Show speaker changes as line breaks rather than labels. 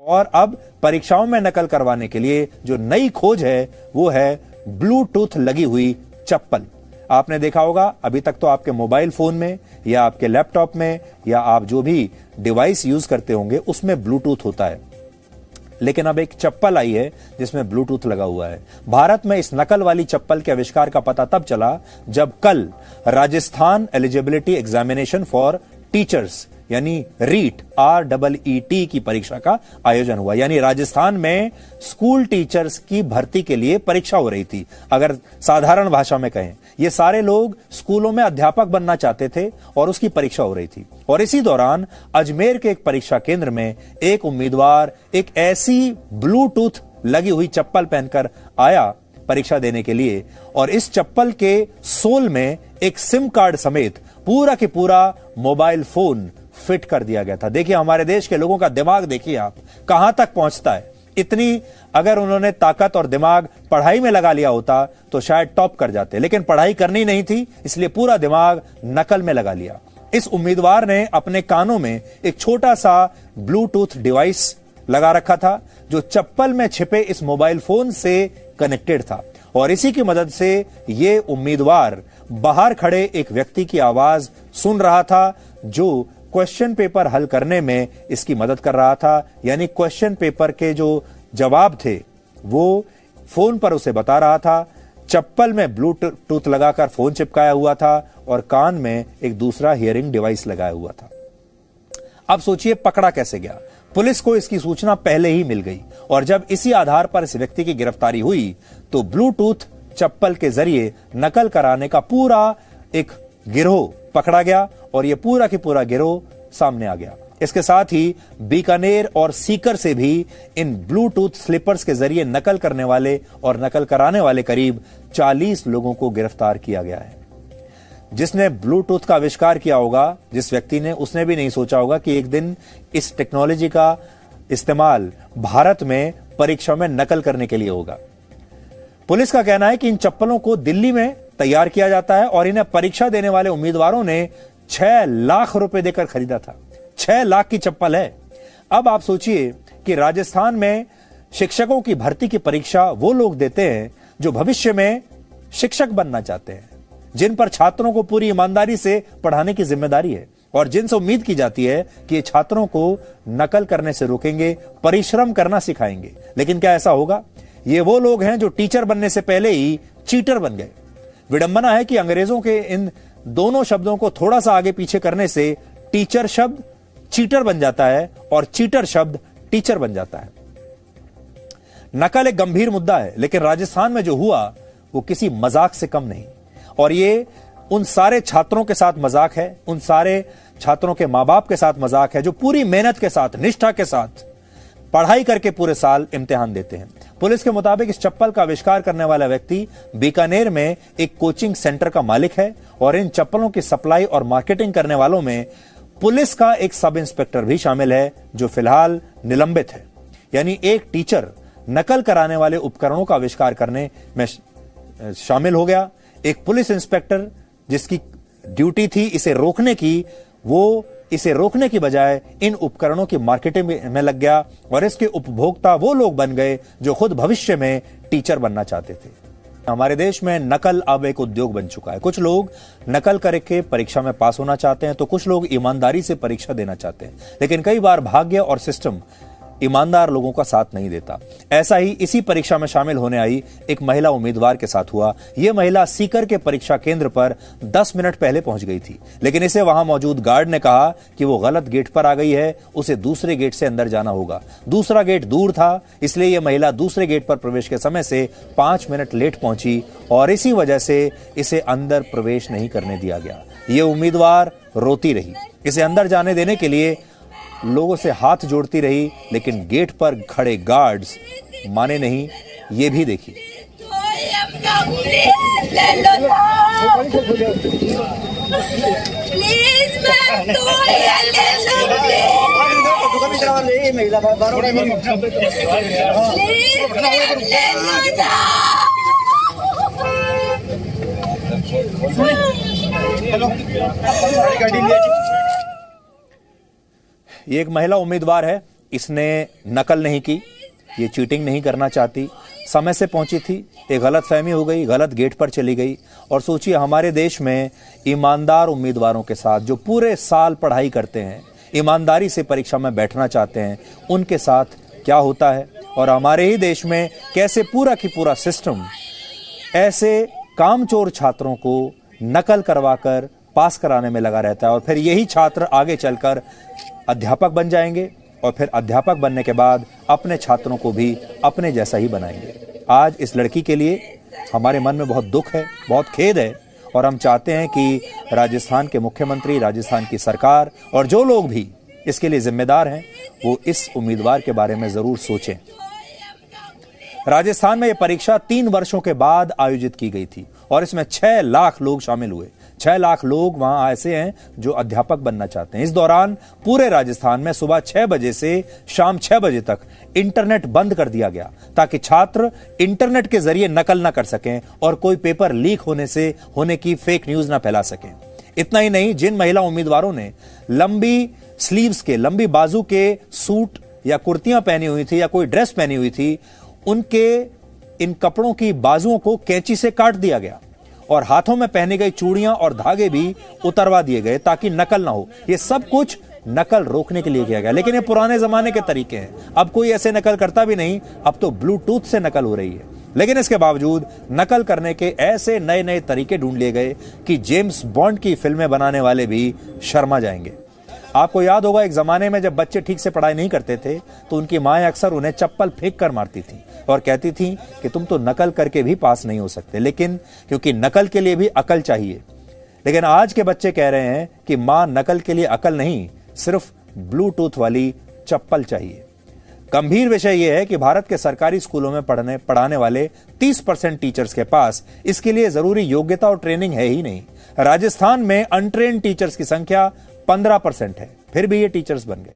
और अब परीक्षाओं में नकल करवाने के लिए जो नई खोज है वो है ब्लूटूथ लगी हुई चप्पल। आपने देखा होगा, अभी तक तो आपके मोबाइल फोन में या आपके लैपटॉप में या आप जो भी डिवाइस यूज करते होंगे उसमें ब्लूटूथ होता है, लेकिन अब एक चप्पल आई है जिसमें ब्लूटूथ लगा हुआ है। भारत में इस नकल वाली चप्पल के आविष्कार का पता तब चला जब कल Rajasthan eligibility examination for teachers यानी रीट REET की परीक्षा का आयोजन हुआ। यानी राजस्थान में स्कूल टीचर्स की भर्ती के लिए परीक्षा हो रही थी। अगर साधारण भाषा में कहें, ये सारे लोग स्कूलों में अध्यापक बनना चाहते थे और उसकी परीक्षा हो रही थी। और इसी दौरान अजमेर के एक परीक्षा केंद्र में एक उम्मीदवार एक ऐसी ब्लूटूथ लगी हुई चप्पल पहनकर आया परीक्षा देने के लिए, और इस चप्पल के सोल में एक सिम कार्ड समेत पूरा के पूरा मोबाइल फोन फिट कर दिया गया था। देखिए हमारे देश के लोगों का दिमाग देखिए आप कहां तक पहुंचता है। इतनी अगर उन्होंने ताकत और दिमाग पढ़ाई में लगा लिया होता तो शायद टॉप कर जाते, लेकिन पढ़ाई करनी नहीं थी, इसलिए पूरा दिमाग नकल में लगा लिया। इस उम्मीदवार ने अपने कानों में एक छोटा सा ब्लूटूथ डिवाइस लगा रखा था जो चप्पल में छिपे इस मोबाइल फोन से कनेक्टेड था, और इसी की मदद से यह उम्मीदवार बाहर खड़े एक व्यक्ति की आवाज सुन रहा था जो क्वेश्चन पेपर हल करने में इसकी मदद कर रहा था। यानी क्वेश्चन पेपर के जो जवाब थे वो फोन पर उसे बता रहा था। चप्पल में ब्लूटूथ लगाकर फोन चिपकाया हुआ था और कान में एक दूसरा हियरिंग डिवाइस लगाया हुआ था। अब सोचिए पकड़ा कैसे गया। पुलिस को इसकी सूचना पहले ही मिल गई, और जब इसी आधार पर इस व्यक्ति की गिरफ्तारी हुई तो ब्लूटूथ चप्पल के जरिए नकल कराने का पूरा एक गिरोह पकड़ा गया, और यह पूरा की पूरा गिरोह सामने आ गया। इसके साथ ही बीकानेर और सीकर से भी इन ब्लूटूथ स्लीपर्स के जरिए नकल करने वाले और नकल कराने वाले करीब 40 लोगों को गिरफ्तार किया गया है। जिसने ब्लूटूथ का आविष्कार किया होगा, जिस व्यक्ति ने, उसने भी नहीं सोचा होगा कि एक दिन इस टेक्नोलॉजी का इस्तेमाल भारत में परीक्षा में नकल करने के लिए होगा। पुलिस का कहना है कि इन चप्पलों को दिल्ली में तैयार किया जाता है और इन्हें परीक्षा देने वाले उम्मीदवारों ने 6 लाख रुपए देकर खरीदा था। 6 लाख की चप्पल है। अब आप सोचिए कि राजस्थान में शिक्षकों की भर्ती की परीक्षा वो लोग देते हैं जो भविष्य में शिक्षक बनना चाहते हैं, जिन पर छात्रों को पूरी ईमानदारी से पढ़ाने की जिम्मेदारी है और जिनसे उम्मीद की जाती है कि ये छात्रों को नकल करने से रोकेंगे, परिश्रम करना सिखाएंगे। लेकिन क्या ऐसा होगा? ये वो लोग हैं जो टीचर बनने से पहले ही चीटर बन गए। विडंबना है कि अंग्रेजों के इन दोनों शब्दों को थोड़ा सा आगे पीछे करने से टीचर शब्द चीटर बन जाता है और चीटर शब्द टीचर बन जाता है। नकल एक गंभीर मुद्दा है, लेकिन राजस्थान में जो हुआ वो किसी मजाक से कम नहीं, और ये उन सारे छात्रों के साथ मजाक है, उन सारे छात्रों के मां बाप के साथ मजाक है जो पूरी मेहनत के साथ, निष्ठा के साथ पढ़ाई करके पूरे साल इम्तिहान देते हैं। पुलिस के मुताबिक इस चप्पल का आविष्कार करने वाला व्यक्ति बीकानेर में एक कोचिंग सेंटर का मालिक है, और इन चप्पलों की सप्लाई और मार्केटिंग करने वालों में पुलिस का एक सब इंस्पेक्टर भी शामिल है जो फिलहाल निलंबित है। यानी एक टीचर नकल कराने वाले उपकरणों का आविष्कार करने में शामिल हो गया। एक पुलिस इंस्पेक्टर जिसकी ड्यूटी थी इसे रोकने की, वो इसे रोकने की बजाय इन उपकरणों की मार्केटिंग में लग गया, और इसके उपभोक्ता वो लोग बन गए जो खुद भविष्य में टीचर बनना चाहते थे। हमारे देश में नकल अब एक उद्योग बन चुका है। कुछ लोग नकल करके परीक्षा में पास होना चाहते हैं तो कुछ लोग ईमानदारी से परीक्षा देना चाहते हैं, लेकिन कई बार भाग्य और सिस्टम ईमानदार लोगों का साथ नहीं देता। ऐसा ही इसी परीक्षा में शामिल होने आई एक महिला उम्मीदवार के साथ हुआ। यह महिला सीकर के परीक्षा केंद्र पर 10 मिनट पहले पहुंच गई थी, लेकिन इसे वहां मौजूद गार्ड ने कहा कि वो गलत गेट पर आ गई है, उसे दूसरे गेट से अंदर जाना होगा। दूसरा गेट दूर था, इसलिए यह महिला दूसरे गेट पर प्रवेश के समय से 5 मिनट लेट पहुंची, और इसी वजह से इसे अंदर प्रवेश नहीं करने दिया गया। यह उम्मीदवार रोती रही, इसे अंदर जाने देने के लिए लोगों से हाथ जोड़ती रही, लेकिन गेट पर खड़े गार्ड्स माने नहीं। ये भी देखिए। ये एक महिला उम्मीदवार है इसने नकल नहीं की, ये चीटिंग नहीं करना चाहती, समय से पहुंची थी, एक गलतफहमी हो गई, गलत गेट पर चली गई। और सोचिए हमारे देश में ईमानदार उम्मीदवारों के साथ जो पूरे साल पढ़ाई करते हैं, ईमानदारी से परीक्षा में बैठना चाहते हैं, उनके साथ क्या होता है। और हमारे ही देश में कैसे पूरा की पूरा सिस्टम ऐसे कामचोर छात्रों को नकल करवाकर पास कराने में लगा रहता है। और फिर यही छात्र आगे चलकर अध्यापक बन जाएंगे और फिर अध्यापक बनने के बाद अपने छात्रों को भी अपने जैसा ही बनाएंगे। आज इस लड़की के लिए हमारे मन में बहुत दुख है, बहुत खेद है और हम चाहते हैं कि राजस्थान के मुख्यमंत्री, राजस्थान की सरकार और जो लोग भी इसके लिए जिम्मेदार हैं वो इस उम्मीदवार के बारे में जरूर सोचें। राजस्थान में यह परीक्षा 3 वर्षों के बाद आयोजित की गई थी और इसमें 6 लाख लोग शामिल हुए। 6 लाख लोग वहां ऐसे हैं जो अध्यापक बनना चाहते हैं। इस दौरान पूरे राजस्थान में सुबह 6 बजे से शाम 6 बजे तक इंटरनेट बंद कर दिया गया ताकि छात्र इंटरनेट के जरिए नकल न कर सकें और कोई पेपर लीक होने की फेक न्यूज न फैला सकें। इतना ही नहीं, जिन महिला उम्मीदवारों ने लंबी स्लीव्स के, लंबी बाजू के सूट या कुर्तियां पहनी हुई थी या कोई ड्रेस पहनी हुई थी, उनके इन कपड़ों की बाजुओं को कैंची से काट दिया गया और हाथों में पहनी गई चूड़ियां और धागे भी उतरवा दिए गए ताकि नकल ना हो। यह सब कुछ नकल रोकने के लिए किया गया। लेकिन ये पुराने जमाने के तरीके हैं, अब कोई ऐसे नकल करता भी नहीं, अब तो ब्लूटूथ से नकल हो रही है। लेकिन इसके बावजूद नकल करने के ऐसे नए नए तरीके ढूंढ लिए गए कि जेम्स बॉन्ड की फिल्में बनाने वाले भी शर्मा जाएंगे। आपको याद होगा एक जमाने में जब बच्चे ठीक से पढ़ाई नहीं करते थे तो उनकी माएं अक्सर उन्हें चप्पल फेंक कर मारती थी और कहती थी कि तुम तो नकल करके भी पास नहीं हो सकते। लेकिन क्योंकि नकल के लिए भी अकल चाहिए। लेकिन आज के बच्चे कह रहे हैं कि मां नकल के लिए अकल नहीं, सिर्फ ब्लूटूथ वाली चप्पल चाहिए। गंभीर विषय यह है कि भारत के सरकारी स्कूलों में पढ़ाने वाले 30% टीचर्स के पास इसके लिए जरूरी योग्यता और ट्रेनिंग है ही नहीं। राजस्थान में अनट्रेन्ड टीचर्स की संख्या 15% है, फिर भी ये टीचर्स बन गए।